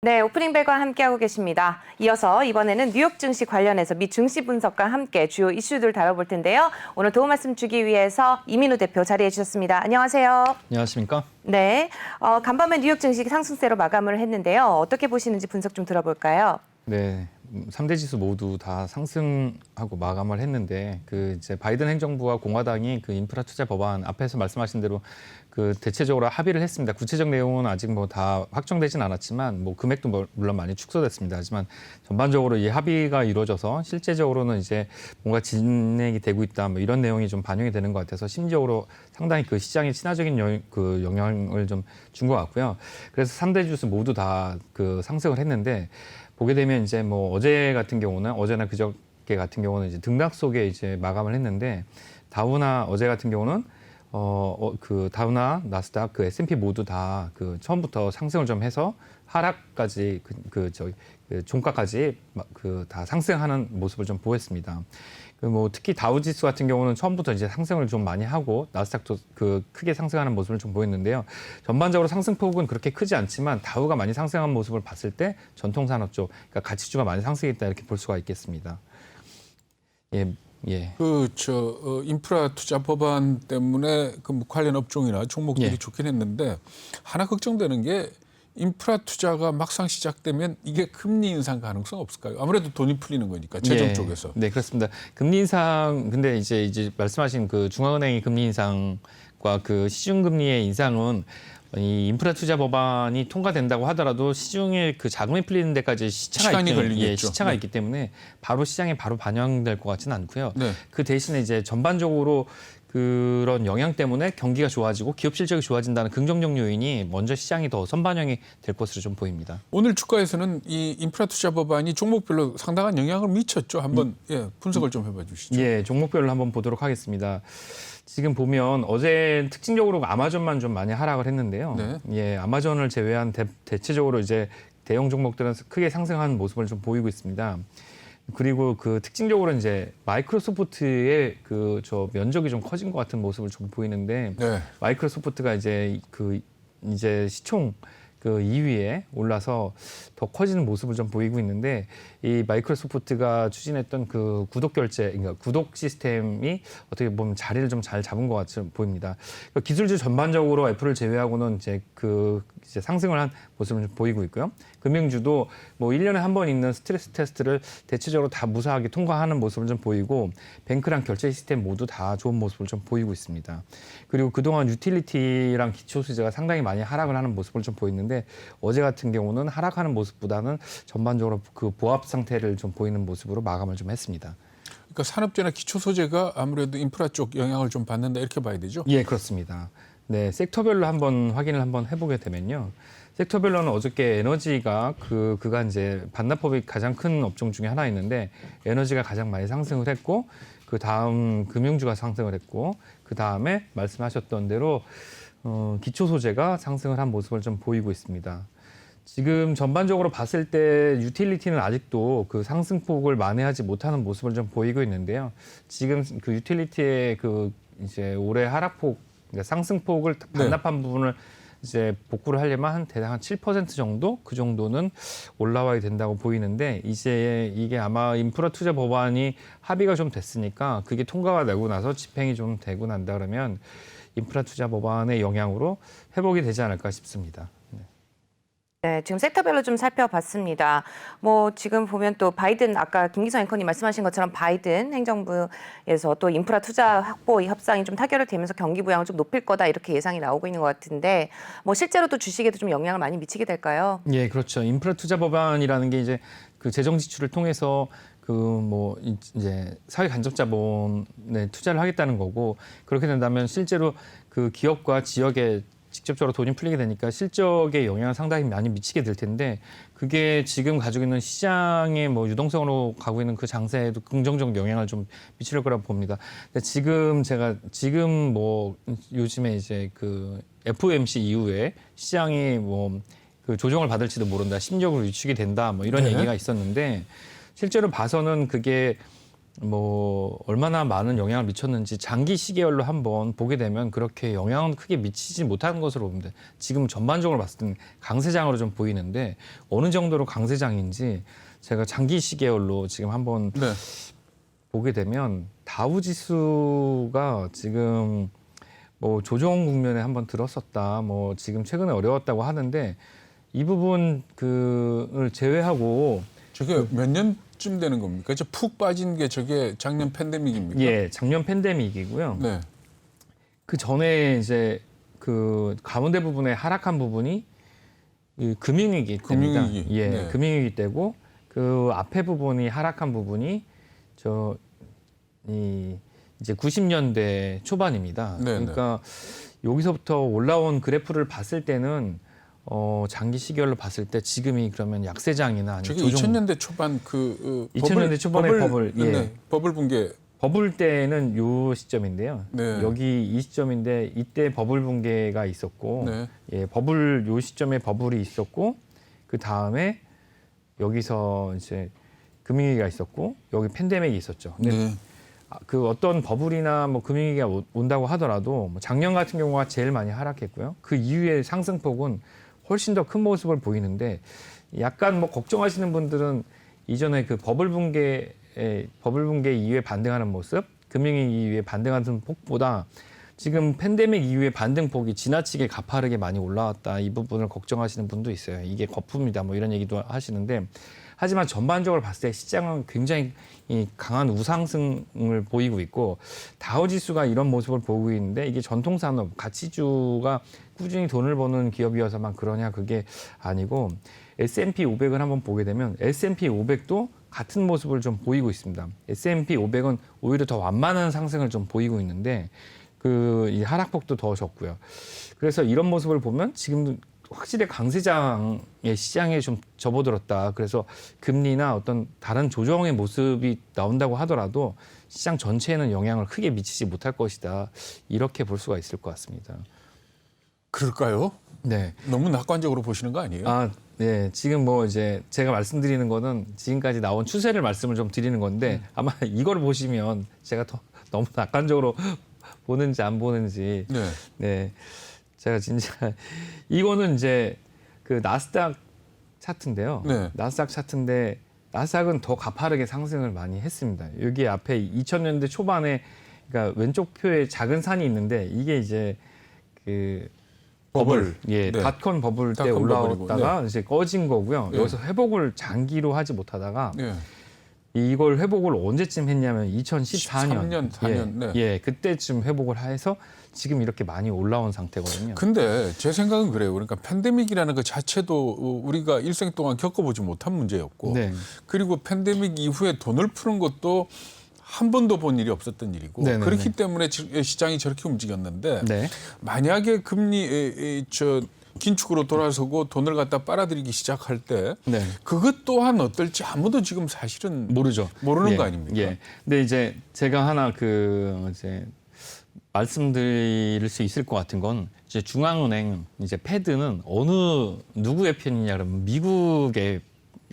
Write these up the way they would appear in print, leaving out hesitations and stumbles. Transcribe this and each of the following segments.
네, 오프닝 벨과 함께하고 계십니다. 이어서 이번에는 뉴욕 증시 관련해서 미 증시 분석과 함께 주요 이슈들 다뤄볼 텐데요. 오늘 도움 말씀 주기 위해서 이민우 대표 자리해 주셨습니다. 안녕하세요. 안녕하십니까? 네, 간밤에 뉴욕 증시 상승세로 마감을 했는데요. 어떻게 보시는지 분석 좀 들어볼까요? 네, 3대 지수 모두 다 상승하고 마감을 했는데 이제 바이든 행정부와 공화당이 그 인프라 투자 법안 앞에서 말씀하신 대로 대체적으로 합의를 했습니다. 구체적 내용은 아직 뭐 다 확정되진 않았지만 뭐 금액도 물론 많이 축소됐습니다. 하지만 전반적으로 이 합의가 이루어져서 실제적으로는 이제 뭔가 진행이 되고 있다 뭐 이런 내용이 좀 반영이 되는 것 같아서 심리적으로 상당히 그 시장에 친화적인 영향을 좀 준 것 같고요. 그래서 3대 지수 모두 다 상승을 했는데 보게 되면 이제 뭐 어제 같은 경우는 어제나 그저께 같은 경우는 이제 등락 속에 이제 마감을 했는데 다우나 어제 같은 경우는 다우나 나스닥 S&P 모두 다 처음부터 상승을 좀 해서 하락까지 종가까지 다 상승하는 모습을 좀 보였습니다. 뭐 특히 다우지수 같은 경우는 처음부터 이제 상승을 좀 많이 하고 나스닥도 크게 상승하는 모습을 좀 보였는데요. 전반적으로 상승폭은 그렇게 크지 않지만 다우가 많이 상승한 모습을 봤을 때 전통 산업 쪽, 그러니까 가치주가 많이 상승했다 이렇게 볼 수가 있겠습니다. 예. 인프라 투자 법안 때문에 관련 업종이나 종목들이 예. 좋긴 했는데 하나 걱정되는 게 인프라 투자가 막상 시작되면 이게 금리 인상 가능성 없을까요? 아무래도 돈이 풀리는 거니까 재정 쪽에서. 네, 그렇습니다. 금리 인상 근데 이제 말씀하신 중앙은행의 금리 인상과 시중 금리의 인상은 이 인프라 투자 법안이 통과된다고 하더라도 시중에 자금이 풀리는 데까지 시간이 걸리겠죠. 시차가 있기 때문에 바로 시장에 바로 반영될 것 같지는 않고요. 네. 그 대신에 이제 전반적으로 그런 영향 때문에 경기가 좋아지고 기업 실적이 좋아진다는 긍정적 요인이 먼저 시장이 더 선반영이 될 것으로 좀 보입니다. 오늘 주가에서는 이 인프라 투자 법안이 종목별로 상당한 영향을 미쳤죠. 한번 분석을 좀 해봐 주시죠. 예, 종목별로 한번 보도록 하겠습니다. 지금 보면 어제 특징적으로 아마존만 좀 많이 하락을 했는데요. 네. 예, 아마존을 제외한 대체적으로 이제 대형 종목들은 크게 상승하는 모습을 좀 보이고 있습니다. 그리고 특징적으로 이제 마이크로소프트의 면적이 좀 커진 것 같은 모습을 좀 보이는데 네. 마이크로소프트가 이제 시총 2위에 올라서 더 커지는 모습을 좀 보이고 있는데 이 마이크로소프트가 추진했던 구독 결제, 그러니까 구독 시스템이 어떻게 보면 자리를 좀 잘 잡은 것 같이 보입니다. 기술주 전반적으로 애플을 제외하고는 이제 상승을 한 모습을 좀 보이고 있고요. 금융주도 뭐 1년에 한 번 있는 스트레스 테스트를 대체적으로 다 무사하게 통과하는 모습을 좀 보이고 뱅크랑 결제 시스템 모두 다 좋은 모습을 좀 보이고 있습니다. 그리고 그동안 유틸리티랑 기초수지가 상당히 많이 하락을 하는 모습을 좀 보이는데 어제 같은 경우는 하락하는 모습보다는 전반적으로 보합 상태를 좀 보이는 모습으로 마감을 좀 했습니다. 그러니까 산업재나 기초 소재가 아무래도 인프라 쪽 영향을 좀 받는다 이렇게 봐야 되죠? 예, 그렇습니다. 네, 섹터별로 확인을 해보게 되면요. 섹터별로는 어저께 에너지가 그간 이제 반납법이 가장 큰 업종 중에 하나 있는데 에너지가 가장 많이 상승을 했고 그 다음 금융주가 상승을 했고 그 다음에 말씀하셨던 대로 기초 소재가 상승을 한 모습을 좀 보이고 있습니다. 지금 전반적으로 봤을 때 유틸리티는 아직도 상승폭을 만회하지 못하는 모습을 좀 보이고 있는데요. 지금 유틸리티의 이제 올해 하락폭, 그러니까 상승폭을 반납한 부분을 이제 복구를 하려면 대략 한 7% 정도 그 정도는 올라와야 된다고 보이는데 이제 이게 아마 인프라 투자 법안이 합의가 좀 됐으니까 그게 통과가 되고 나서 집행이 좀 되고 난다 그러면 인프라 투자 법안의 영향으로 회복이 되지 않을까 싶습니다. 네, 지금 섹터별로 좀 살펴봤습니다. 뭐 지금 보면 또 바이든 아까 김기성 앵커님 말씀하신 것처럼 바이든 행정부에서 또 인프라 투자 확보 협상이 좀 타결을 되면서 경기 부양을 좀 높일 거다 이렇게 예상이 나오고 있는 것 같은데 뭐 실제로 또 주식에도 좀 영향을 많이 미치게 될까요? 예, 그렇죠. 인프라 투자 법안이라는 게 이제 재정 지출을 통해서 이제 사회 간접 자본에 투자를 하겠다는 거고 그렇게 된다면 실제로 기업과 지역에 직접적으로 돈이 풀리게 되니까 실적에 영향을 상당히 많이 미치게 될 텐데 그게 지금 가지고 있는 시장의 유동성으로 가고 있는 장세에도 긍정적 영향을 좀 미칠 거라고 봅니다. 근데 지금 요즘에 이제 FOMC 이후에 시장이 조정을 받을지도 모른다, 심리적으로 위축이 된다, 이런 네. 얘기가 있었는데 실제로 봐서는 그게 뭐 얼마나 많은 영향을 미쳤는지 장기 시계열로 한번 보게 되면 그렇게 영향은 크게 미치지 못하는 것으로 봅니다. 지금 전반적으로 봤을 때는 강세장으로 좀 보이는데 어느 정도로 강세장인지 제가 장기 시계열로 지금 한번 네. 보게 되면 다우지수가 지금 뭐 조정 국면에 한번 들었었다. 뭐 지금 최근에 어려웠다고 하는데 이 부분 그를 제외하고 저게 몇 년쯤 되는 겁니까? 저 푹 빠진 게 저게 작년 팬데믹입니까? 예, 작년 팬데믹이고요. 네. 그 전에 이제 그 가운데 부분에 하락한 부분이 이 금융위기 때입니다. 금융위기. 예, 네. 금융위기 때고 그 앞에 부분이 하락한 부분이 이제 90년대 초반입니다. 네, 그러니까 여기서부터 올라온 그래프를 봤을 때는 장기 시계열로 봤을 때 지금이 그러면 약세장이나 아니면 저게 2000년대 초반 2000년대 초반의 버블, 예. 네, 버블 붕괴. 버블 때는 요 시점인데요. 네. 여기 이 시점인데 이때 버블 붕괴가 있었고, 네. 예, 버블 요 시점에 버블이 있었고, 그 다음에 여기서 이제 금융위기가 있었고, 여기 팬데믹이 있었죠. 근데 네. 그 어떤 버블이나 뭐 금융위기가 온다고 하더라도 뭐 작년 같은 경우가 제일 많이 하락했고요. 그 이후에 상승폭은 훨씬 더 큰 모습을 보이는데 약간 뭐 걱정하시는 분들은 이전에 그 버블 붕괴 이후에 반등하는 모습, 금융위기 이후에 반등하는 폭보다 지금 팬데믹 이후에 반등폭이 지나치게 가파르게 많이 올라왔다. 이 부분을 걱정하시는 분도 있어요. 이게 거품이다. 뭐 이런 얘기도 하시는데 하지만 전반적으로 봤을 때 시장은 굉장히 강한 우상승을 보이고 있고 다우지수가 이런 모습을 보이고 있는데 이게 전통산업, 가치주가 꾸준히 돈을 버는 기업이어서만 그러냐 그게 아니고 S&P 500을 한번 보게 되면 S&P 500도 같은 모습을 좀 보이고 있습니다. S&P 500은 오히려 더 완만한 상승을 좀 보이고 있는데 이 하락폭도 더 적고요. 그래서 이런 모습을 보면 지금도 확실히 강세장의 시장에 좀 접어들었다. 그래서 금리나 어떤 다른 조정의 모습이 나온다고 하더라도 시장 전체에는 영향을 크게 미치지 못할 것이다. 이렇게 볼 수가 있을 것 같습니다. 그럴까요? 네. 너무 낙관적으로 보시는 거 아니에요? 네. 지금 뭐 이제 제가 말씀드리는 거는 지금까지 나온 추세를 말씀을 좀 드리는 건데 아마 이걸 보시면 제가 더 너무 낙관적으로 보는지 안 보는지. 네. 네. 제가 진짜 이거는 이제 그 나스닥 차트인데요. 네. 나스닥 차트인데 나스닥은 더 가파르게 상승을 많이 했습니다. 여기 앞에 2000년대 초반에 그러니까 왼쪽 표에 작은 산이 있는데 이게 이제 그 버블, 예, 네. 닷컴 버블 때 닷컴 올라왔다가 버블이고, 이제 꺼진 거고요. 네. 여기서 회복을 장기로 하지 못하다가 네. 이걸 회복을 언제쯤 했냐면 2014년, 13년, 4년, 네. 예, 그때쯤 회복을 해서 지금 이렇게 많이 올라온 상태거든요. 근데 제 생각은 그래요. 그러니까 팬데믹이라는 것 자체도 우리가 일생 동안 겪어보지 못한 문제였고, 네. 그리고 팬데믹 이후에 돈을 푸는 것도 한 번도 본 일이 없었던 일이고, 네네네. 그렇기 때문에 시장이 저렇게 움직였는데, 네. 만약에 금리 긴축으로 돌아서고 돈을 갖다 빨아들이기 시작할 때, 네. 그것 또한 어떨지 아무도 지금 사실은 모르죠. 모르는 예, 거 아닙니까? 예. 근데 이제 제가 하나 이제 말씀드릴 수 있을 것 같은 건 이제 중앙은행 이제 패드는 누구의 편이냐 그러면 미국의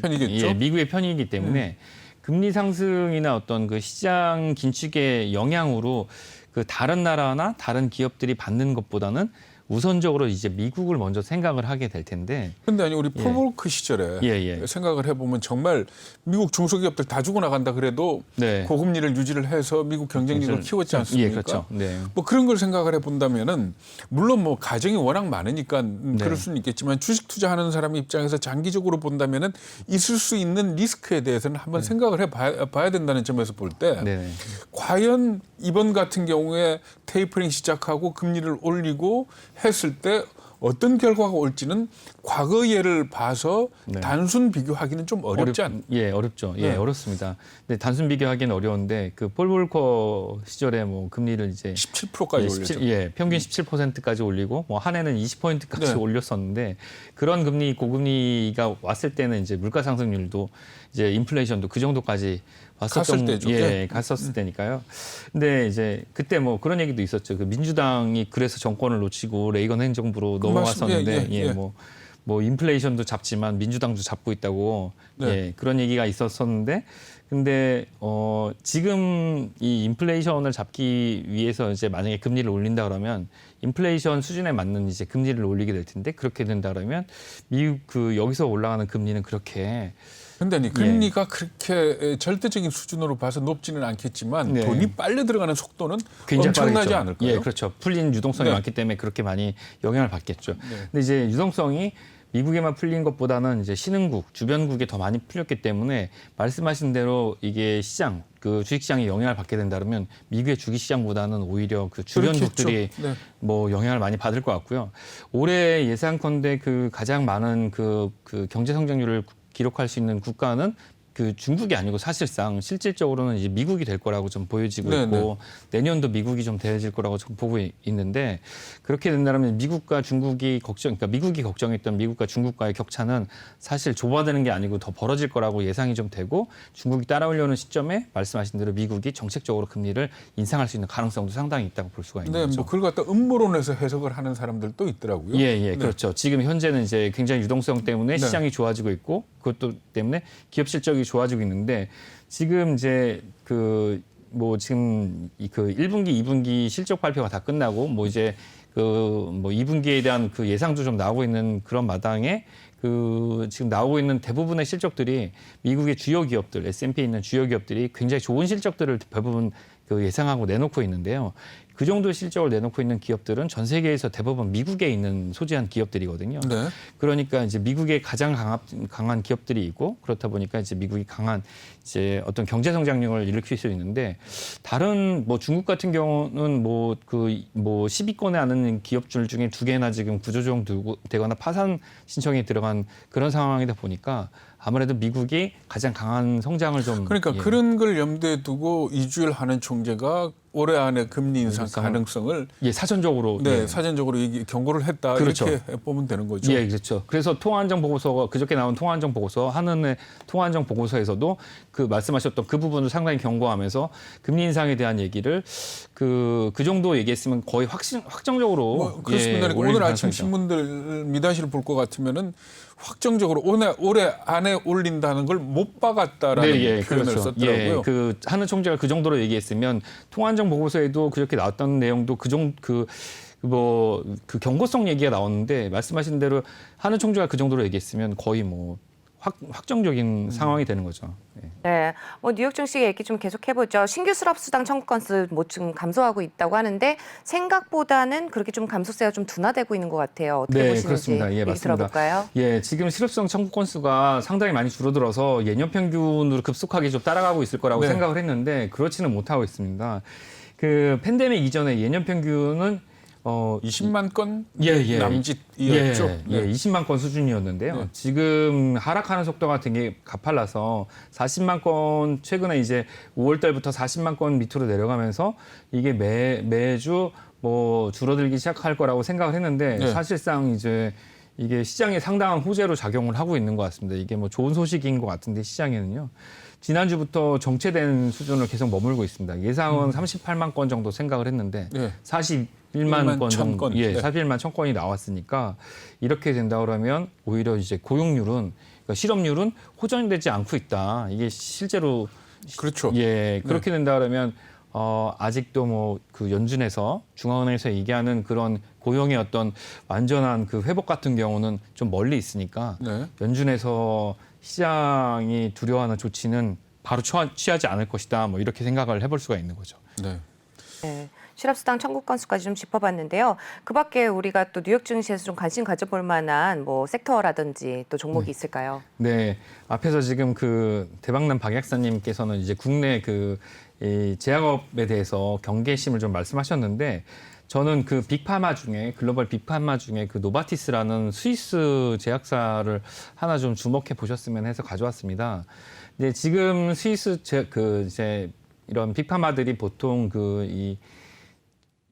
편이겠죠. 예, 미국의 편이기 때문에 금리 상승이나 어떤 그 시장 긴축의 영향으로 그 다른 나라나 다른 기업들이 받는 것보다는 우선적으로 이제 미국을 먼저 생각을 하게 될 텐데. 근데 아니 우리 폴볼크 시절에 예. 생각을 해보면 정말 미국 중소기업들 다 주고 나간다 그래도 네. 고금리를 유지를 해서 미국 경쟁력을 키웠지 않습니까? 예, 그렇죠. 네. 뭐 그런 걸 생각을 해본다면은 물론 뭐 가정이 워낙 많으니까 그럴 수는 있겠지만 주식 투자하는 사람 입장에서 장기적으로 본다면은 있을 수 있는 리스크에 대해서는 한번 생각을 해봐야 된다는 점에서 볼 때 네. 과연 이번 같은 경우에 테이퍼링 시작하고 금리를 올리고 했을 때 어떤 결과가 올지는 과거 예를 봐서 네. 단순 비교하기는 좀 어렵지 않나요? 예, 어렵죠. 예, 네. 어렵습니다. 근데 단순 비교하기는 어려운데 그 폴 볼커 시절에 뭐 금리를 이제 17%까지 올렸죠. 예, 평균 17%까지 올리고 뭐 한 해는 20%까지 네. 올렸었는데 그런 고금리가 왔을 때는 이제 물가 상승률도 이제 인플레이션도 그 정도까지 갔을 때죠. 예, 네. 갔었을 때니까요. 근데 이제 그때 뭐 그런 얘기도 있었죠. 그 민주당이 그래서 정권을 놓치고 레이건 행정부로 넘어갔었는데 예. 뭐 뭐 인플레이션도 잡지만 민주당도 잡고 있다고 네. 예, 그런 얘기가 있었었는데 근데 지금 이 인플레이션을 잡기 위해서 이제 만약에 금리를 올린다 그러면 인플레이션 수준에 맞는 이제 금리를 올리게 될 텐데 그렇게 된다 그러면 미국 그 여기서 올라가는 금리는 그렇게 근데 금리가 그렇게 절대적인 수준으로 봐서 높지는 않겠지만 네. 돈이 빨려 들어가는 속도는 굉장히 엄청나지 빠르겠죠. 않을까요? 예, 그렇죠. 풀린 유동성이 네. 많기 때문에 그렇게 많이 영향을 받겠죠. 근데 이제 유동성이 미국에만 풀린 것보다는 이제 신흥국, 주변국에 더 많이 풀렸기 때문에 말씀하신 대로 이게 시장, 그 주식시장에 영향을 받게 된다면 미국의 주식시장보다는 오히려 그 주변국들이 그렇겠죠. 네. 뭐 영향을 많이 받을 것 같고요. 올해 예상컨대 그 가장 많은 그 경제 성장률을 기록할 수 있는 국가는 그 중국이 아니고 사실상 실질적으로는 이제 미국이 될 거라고 좀 보여지고 있고 내년도 미국이 좀 돼질 거라고 좀 보고 있는데 그렇게 된다면 미국과 중국이 그러니까 미국이 걱정했던 미국과 중국과의 격차는 사실 좁아지는 게 아니고 더 벌어질 거라고 예상이 좀 되고 중국이 따라오려는 시점에 말씀하신 대로 미국이 정책적으로 금리를 인상할 수 있는 가능성도 상당히 있다고 볼 수가 있는 네, 거죠. 뭐 그걸 갖다 음모론에서 해석을 하는 사람들도 있더라고요. 예, 그렇죠. 지금 현재는 이제 굉장히 유동성 때문에 네. 시장이 좋아지고 있고 그것도 때문에 기업 실적이 좋아지고 있는데 지금 이제 뭐 지금 그 1분기, 2분기 실적 발표가 다 끝나고 뭐 이제 뭐 2분기에 대한 그 예상도 좀 나오고 있는 그런 마당에 지금 나오고 있는 대부분의 실적들이 미국의 주요 기업들, S&P에 있는 주요 기업들이 굉장히 좋은 실적들을 대부분 예상하고 내놓고 있는데요. 그 정도 실적을 내놓고 있는 기업들은 전 세계에서 대부분 미국에 있는 소재한 기업들이거든요. 네. 그러니까 이제 미국에 가장 강한 기업들이 있고 그렇다 보니까 이제 미국이 강한 이제 어떤 경제 성장률을 일으킬 수 있는데 다른 뭐 중국 같은 경우는 뭐 10위권에 안는 기업들 중에 2개나 지금 구조조정 되거나 파산 신청이 들어간 그런 상황이다 보니까 아무래도 미국이 가장 강한 성장을 좀 그러니까 그런 걸 염두에 두고 이주열 하는 총재가 올해 안에 금리 인상 가능성을 사전적으로 사전적으로 경고를 했다 그렇죠. 이렇게 보면 되는 거죠. 예, 그렇죠. 그래서 통화안정 보고서가 그저께 나온 통화안정 보고서 한은의 통화안정 보고서에서도 그 말씀하셨던 그 부분을 상당히 경고하면서 금리 인상에 대한 얘기를 그 정도 얘기했으면 거의 확정적으로 그렇습니다. 올릴 오늘 아침 가능성이 있죠. 신문들 미단실을 볼 것 같으면은 확정적으로 올해 안에 올린다는 걸 못 박았다라는 표현을 그렇죠. 썼더라고요. 한은 총재가 그 정도로 얘기했으면 통화안정 보고서에도 그렇게 나왔던 내용도 그 경고성 얘기가 나왔는데 말씀하신 대로 한은 총재가 그 정도로 얘기했으면 거의 뭐 확정적인 상황이 되는 거죠. 네, 뭐 뉴욕 증시 얘기 좀 계속 해보죠. 신규 실업수당 청구 건수 뭐 지금 감소하고 있다고 하는데 생각보다는 그렇게 좀 감소세가 좀 둔화되고 있는 것 같아요. 어떻게 보시는지 그렇습니다. 예, 얘기 맞습니다. 들어볼까요? 예, 지금 실업수당 청구 건수가 상당히 많이 줄어들어서 예년 평균으로 급속하게 좀 따라가고 있을 거라고 네. 생각을 했는데 그렇지는 못하고 있습니다. 그 팬데믹 이전에 예년 평균은 20만 건 예. 남짓이었죠. 예, 20만 건 수준이었는데요. 네. 지금 하락하는 속도가 되게 가팔라서 40만 건 최근에 이제 5월 달부터 40만 건 밑으로 내려가면서 이게 매주 뭐 줄어들기 시작할 거라고 생각을 했는데 네. 사실상 이제 이게 시장에 상당한 호재로 작용을 하고 있는 것 같습니다. 이게 뭐 좋은 소식인 것 같은데 시장에는요. 지난주부터 정체된 수준을 계속 머물고 있습니다. 예상은 38만 건 정도 생각을 했는데 네. 41만 건 정도, 1000건. 41만 1000건이 나왔으니까 이렇게 된다 그러면 오히려 이제 고용률은 그러니까 실업률은 호전되지 않고 있다. 이게 실제로 그렇죠. 그렇게 된다 그러면 아직도 뭐 그 연준에서 중앙은행에서 얘기하는 그런 고용의 어떤 완전한 그 회복 같은 경우는 좀 멀리 있으니까 연준에서 시장이 두려워하는 조치는 바로 취하지 않을 것이다. 뭐 이렇게 생각을 해볼 수가 있는 거죠. 네. 실업수당 청구 건수까지 좀 짚어봤는데요. 그밖에 우리가 또 뉴욕 증시에서 좀 관심 가져볼 만한 뭐 섹터라든지 또 종목이 있을까요? 네, 앞에서 지금 그 대박난 박 약사님께서는 이제 국내 이 제약업에 대해서 경계심을 좀 말씀하셨는데 저는 그 빅파마 중에 글로벌 빅파마 중에 그 노바티스라는 스위스 제약사를 하나 좀 주목해 보셨으면 해서 가져왔습니다. 근데 지금 스위스 이제 이런 빅파마들이 보통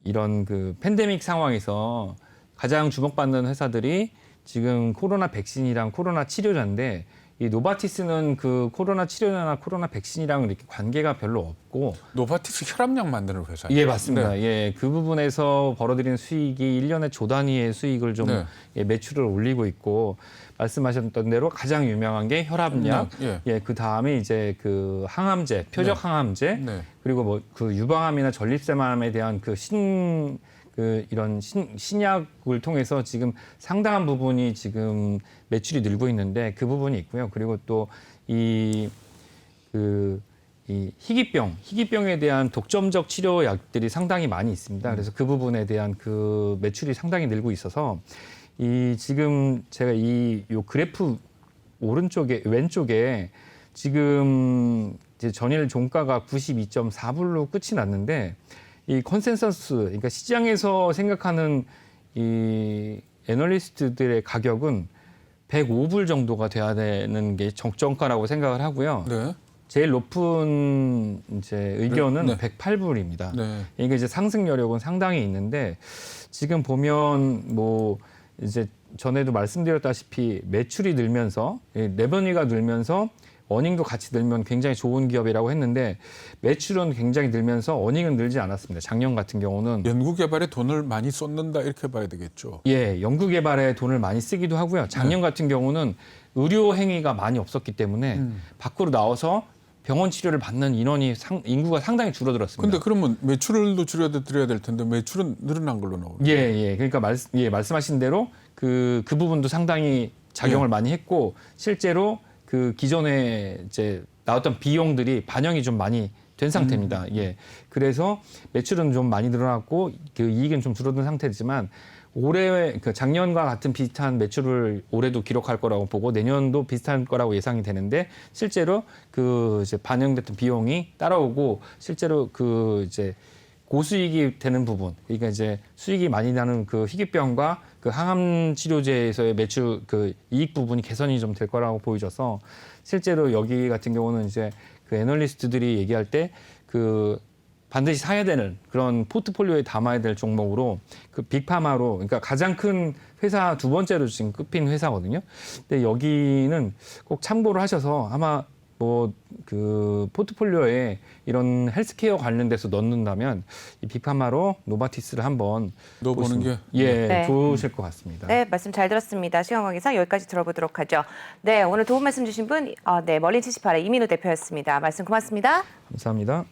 이런 팬데믹 상황에서 가장 주목받는 회사들이 지금 코로나 백신이랑 코로나 치료제인데 이 노바티스는 그 코로나 치료나 코로나 백신이랑 이렇게 관계가 별로 없고 노바티스 혈압약 만드는 회사예요. 예, 맞습니다. 예, 그 부분에서 벌어들이는 수익이 1년에 조 단위의 수익을 좀 네. 예, 매출을 올리고 있고 말씀하셨던 대로 가장 유명한 게 혈압약, 예, 그 다음에 이제 그 항암제, 표적 항암제, 네. 그리고 뭐 그 유방암이나 전립선암에 대한 이런 신약을 통해서 지금 상당한 부분이 지금 매출이 늘고 있는데 그 부분이 있고요. 그리고 또 이 희귀병에 대한 독점적 치료약들이 상당히 많이 있습니다. 그래서 그 부분에 대한 그 매출이 상당히 늘고 있어서 지금 제가 요 그래프 왼쪽에 지금 이제 전일 종가가 92.4불로 끝이 났는데 이 컨센서스, 그러니까 시장에서 생각하는 이 애널리스트들의 가격은 105불 정도가 돼야 되는 게 적정가라고 생각을 하고요. 네. 제일 높은 이제 의견은 네. 108불입니다. 네. 이게 이제 상승 여력은 상당히 있는데 지금 보면 뭐 이제 전에도 말씀드렸다시피 매출이 늘면서 레버니가 늘면서 어닝도 같이 늘면 굉장히 좋은 기업이라고 했는데 매출은 굉장히 늘면서 어닝은 늘지 않았습니다. 작년 같은 경우는 연구 개발에 돈을 많이 쏟는다 이렇게 봐야 되겠죠. 예, 연구 개발에 돈을 많이 쓰기도 하고요. 작년 같은 경우는 의료 행위가 많이 없었기 때문에 밖으로 나와서 병원 치료를 받는 인구가 상당히 줄어들었습니다. 근데 그러면 매출도 줄여드려야 될 텐데 매출은 늘어난 걸로 나오네요. 예. 그러니까 말씀하신 대로 그 부분도 상당히 작용을 많이 했고 실제로 그 기존에 이제 나왔던 비용들이 반영이 좀 많이 된 상태입니다. 예. 그래서 매출은 좀 많이 늘어났고 그 이익은 좀 줄어든 상태지만 올해 그 작년과 같은 비슷한 매출을 올해도 기록할 거라고 보고 내년도 비슷한 거라고 예상이 되는데 실제로 그 이제 반영됐던 비용이 따라오고 실제로 그 이제 고수익이 되는 부분, 그러니까 이제 수익이 많이 나는 그 희귀병과 그 항암 치료제에서의 매출 그 이익 부분이 개선이 좀 될 거라고 보여져서 실제로 여기 같은 경우는 이제 그 애널리스트들이 얘기할 때 그 반드시 사야 되는 그런 포트폴리오에 담아야 될 종목으로 그 빅파마로 그러니까 가장 큰 회사 두 번째로 지금 꼽힌 회사거든요. 근데 여기는 꼭 참고를 하셔서 아마 뭐 그 포트폴리오에 이런 헬스케어 관련돼서 넣는다면 이 빅파마로 노바티스를 한번 넣어보는 게 네. 좋으실 것 같습니다. 네, 말씀 잘 들었습니다. 시간 관계상 여기까지 들어보도록 하죠. 네, 오늘 도움 말씀 주신 분, 머린 78의 이민우 대표였습니다. 말씀 고맙습니다. 감사합니다.